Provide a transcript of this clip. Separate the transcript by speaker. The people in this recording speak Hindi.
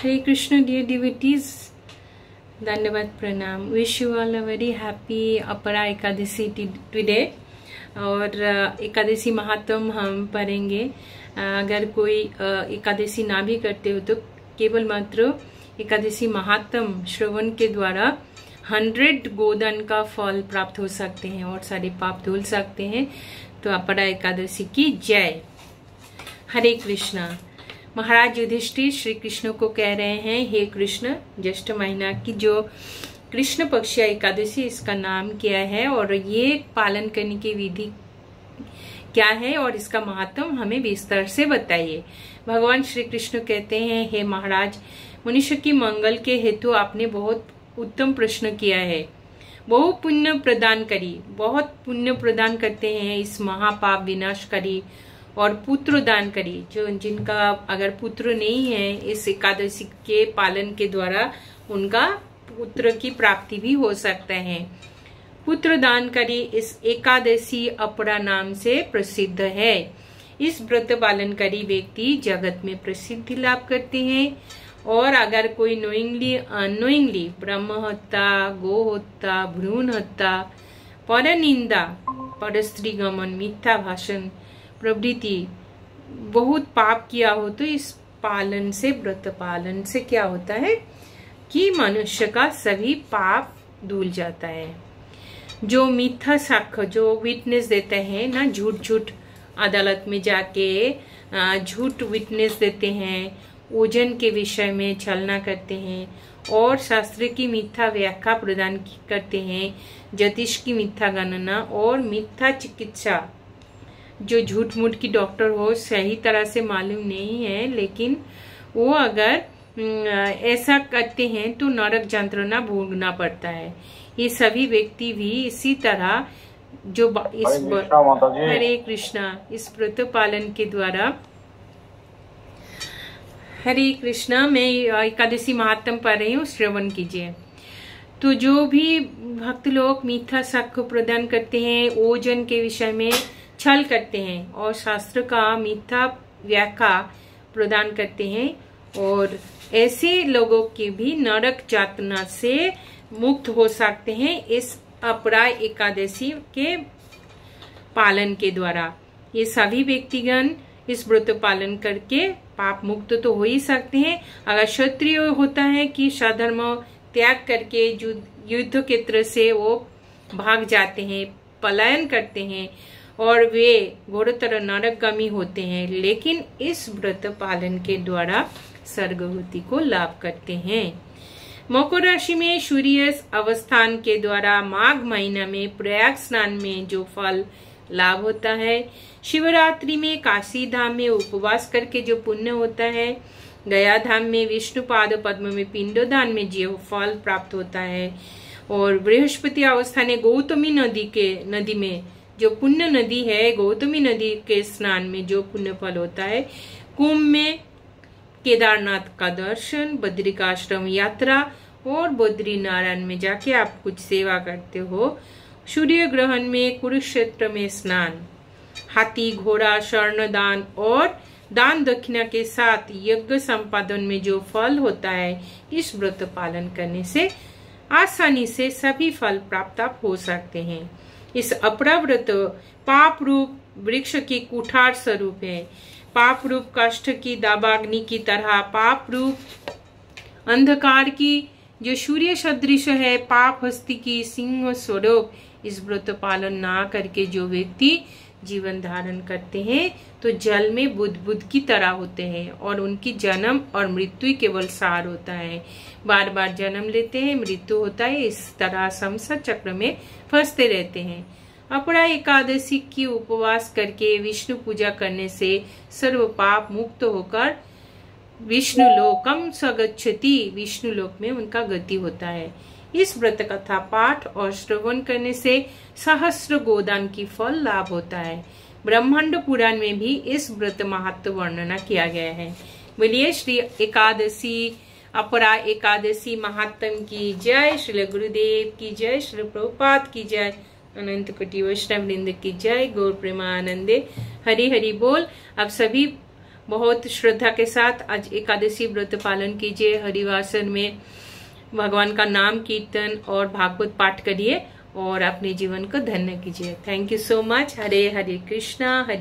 Speaker 1: हरे कृष्ण डियर डिवोटीज, धन्यवाद, प्रणाम। Wish you all a very happy अपरा एकादशी टुडे। और एकादशी महात्म हम पढ़ेंगे। अगर कोई एकादशी ना भी करते हो तो केवल मात्र एकादशी महात्म श्रवण के द्वारा 100 गोदान का फल प्राप्त हो सकते हैं और सारे पाप धुल सकते हैं। तो अपरा एकादशी की जय। हरे कृष्णा। महाराज युधिष्ठिर श्री कृष्ण को कह रहे हैं, हे कृष्ण, ज्येष्ठ महीना की जो कृष्ण पक्ष एकादशी इसका नाम क्या है और ये पालन करने की विधि क्या है और इसका महत्व हमें विस्तार से बताइए। भगवान श्री कृष्ण कहते हैं, हे महाराज, मनुष्य की मंगल के हेतु आपने बहुत उत्तम प्रश्न किया है। बहु पुण्य प्रदान करी, बहुत पुण्य प्रदान करते हैं इस महापाप विनाश करी और पुत्र दान करी। जो जिनका अगर पुत्र नहीं है, इस एकादशी के पालन के द्वारा उनका पुत्र की प्राप्ति भी हो सकता है। पुत्र दान करी इस एकादशी अपरा नाम से प्रसिद्ध है। इस व्रत पालन करी व्यक्ति जगत में प्रसिद्धि लाभ करते हैं। और अगर कोई नोइंगली अनोइंगली ब्रह्म हत्या, गो हत्या, भ्रूण हत्या, पर निंदा, पर स्त्री गमन, मिथ्या भाषण प्रवृत्ति बहुत पाप किया हो तो इस पालन से, व्रत पालन से क्या होता है कि मनुष्य का सभी पाप धुल जाता है। जो मिथ्या साक्ष्य, जो विटनेस देते हैं ना, झूठ अदालत में जाके झूठ विटनेस देते हैं, ओजन के विषय में छलना करते हैं और शास्त्र की मिथ्या व्याख्या प्रदान करते हैं, ज्योतिष की मिथ्या गणना और मिथ्या चिकित्सा, जो झूठ मूठ की डॉक्टर हो, सही तरह से मालूम नहीं है, लेकिन वो अगर ऐसा करते हैं तो नरक यंत्रणा भोगना पड़ता है। ये सभी व्यक्ति भी इसी तरह जो इस हरे कृष्णा इस व्रत पालन के द्वारा, हरे कृष्णा, मैं एकादशी महात्म पढ़ रही हूँ, श्रवण कीजिए। तो जो भी भक्त लोग मिथ्या साक्ष्य प्रदान करते हैं, ओजन के विषय में छल करते हैं और शास्त्र का मिथ्या व्याख्या प्रदान करते हैं, और ऐसे लोगों के भी नरक यातना से मुक्त हो सकते हैं इस अपरा एकादशी के पालन के द्वारा। ये सभी व्यक्तिगण इस व्रत पालन करके पाप मुक्त तो हो ही सकते हैं। अगर क्षत्रिय होता है कि स्वधर्म त्याग करके युद्ध क्षेत्र से वो भाग जाते हैं, पलायन करते हैं और वे घोरतर नरकगामी होते हैं, लेकिन इस व्रत पालन के द्वारा स्वर्गगति को लाभ करते हैं। मकर राशि में सूर्य अवस्थान के द्वारा माघ महीना में प्रयाग स्नान में जो फल लाभ होता है, शिवरात्रि में काशी धाम में उपवास करके जो पुण्य होता है, गया धाम में विष्णुपाद पद्म में पिंडदान में जो फल प्राप्त होता है, और बृहस्पति अवस्थान गौतमी नदी में जो पुण्य नदी है, गौतमी नदी के स्नान में जो पुण्य फल होता है, कुंभ में केदारनाथ का दर्शन, बद्रिकाश्रम यात्रा और बद्री नारायण में जाके आप कुछ सेवा करते हो, सूर्य ग्रहण में कुरुक्षेत्र में स्नान, हाथी घोड़ा स्वर्ण दान और दान दक्षिणा के साथ यज्ञ संपादन में जो फल होता है, इस व्रत पालन करने से आसानी से सभी फल प्राप्त आप हो सकते हैं। इस अपरा व्रत पाप रूप वृक्ष की कुठार स्वरूप है। पाप रूप काष्ठ की दावाग्नि की तरह पाप रूप अंधकार की जो सूर्य सदृश है, पाप हस्ती की सिंह स्वरूप इस व्रत पालन ना करके जो व्यक्ति जीवन धारण करते हैं तो जल में बुद्ध की तरह होते हैं और उनकी जन्म और मृत्यु केवल सार होता है। बार बार जन्म लेते हैं, मृत्यु होता है, इस तरह संसार चक्र में फंसते रहते हैं। अपरा एकादशी की उपवास करके विष्णु पूजा करने से सर्व पाप मुक्त होकर विष्णु लोकम स्वगच्छति, विष्णु लोक में उनका गति होता है। इस व्रत कथा पाठ और श्रवण करने से सहस्त्र गोदान की फल लाभ होता है। ब्रह्मांड पुराण में भी इस व्रत महत्व वर्णना किया गया है। बोलिए श्री एकादशी अपरा एकादशी महात्म की जय, श्री गुरुदेव की जय, श्री प्रभुपाद की जय, अनंत कोटि वैष्णव वृंद की जय, गौर प्रेमानंदे, हरि हरि बोल। अब सभी बहुत श्रद्धा के साथ आज एकादशी व्रत पालन कीजिए। हरिवासन में भगवान का नाम कीर्तन और भागवत पाठ करिए और अपने जीवन को धन्य कीजिए। Thank you so much. Hare Hare Krishna Hare